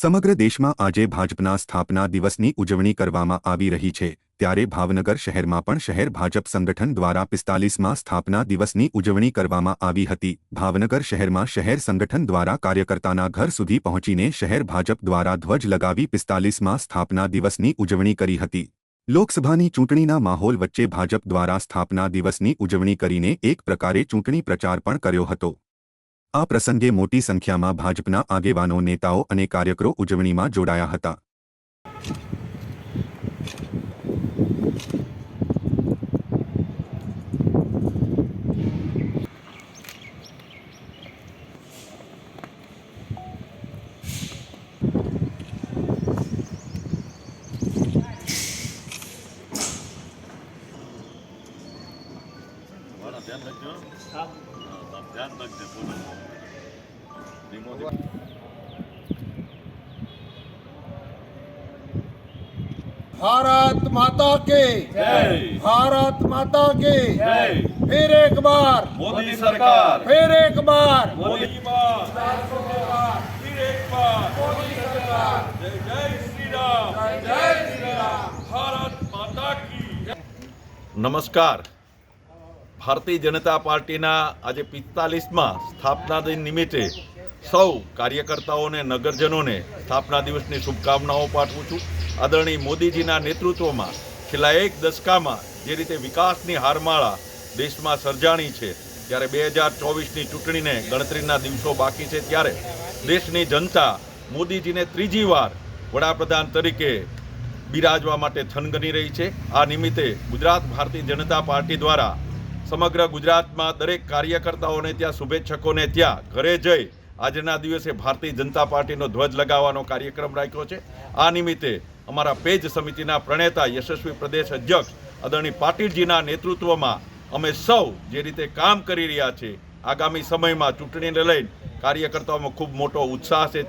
સમગ્ર દેશમાં આજે ભાજપના સ્થાપના દિવસની ઉજવણી કરવામાં આવી રહી છે, ત્યારે ભાવનગર શહેરમાં પણ શહેર ભાજપ સંગઠન દ્વારા 45મા સ્થાપના દિવસની ઉજવણી કરવામાં આવી હતી। ભાવનગર શહેરમાં શહેર સંગઠન દ્વારા કાર્યકર્તાના ઘર સુધી પહોંચીને શહેર ભાજપ દ્વારા ધ્વજ લગાવી 45મા સ્થાપના દિવસની ઉજવણી કરી હતી। લોકસભાની ચૂંટણીના માહોલ વચ્ચે ભાજપ દ્વારા સ્થાપના દિવસની ઉજવણી કરીને એક પ્રકારે ચૂંટણી પ્રચાર પણ કર્યો હતો। આ પ્રસંગે મોટી સંખ્યામાં ભાજપના આગેવાનો, નેતાઓ અને કાર્યકરો ઉજવણીમાં જોડાયા હતા। भारत माता के जय। भारत माता के जय। फिर एक बार मोदी सरकार, फिर एक बार मोदी बार, फिर एक बार मोदी सरकार। जय जय श्री राम, जय श्री राम। भारत माता की जय। नमस्कार। भारतीय जनता पार्टीना आज 45મા સ્થાપના દિન નિમિત્તે સૌ કાર્યકર્તાઓને, નગરજનોને સ્થાપના દિવસની શુભકામનાઓ પાઠવું છું। આદરણીય મોદીજીના નેતૃત્વમાં છેલ્લા એક દશકામાં જે રીતે વિકાસની હારમાળા દેશમાં સર્જાણી છે, ત્યારે 2024ની ચૂંટણીને ગણતરીના દિવસો બાકી છે, ત્યારે દેશની જનતા મોદીજીને ત્રીજી વાર વડાપ્રધાન તરીકે બિરાજવા માટે થનગની રહી છે। આ નિમિત્તે ગુજરાત ભારતીય જનતા પાર્ટી દ્વારા સમગ્ર ગુજરાતમાં દરેક કાર્યકર્તાઓને, ત્યાં શુભેચ્છકોને ત્યાં ઘરે જઈ આજના દિવસે ભારતીય જનતા પાર્ટીનો ધ્વજ લગાવવાનો કાર્યક્રમ રાખ્યો છે। આ નિમિત્તે અમારા પેજ સમિતિના પ્રણેતા, યશસ્વી પ્રદેશ અધ્યક્ષ આદરણીય પાટીલજીના નેતૃત્વમાં અમે સૌ જે રીતે કામ કરી રહ્યા છીએ, આગામી સમયમાં ચૂંટણીને લઈને કાર્યકર્તાઓમાં ખૂબ મોટો ઉત્સાહ છે।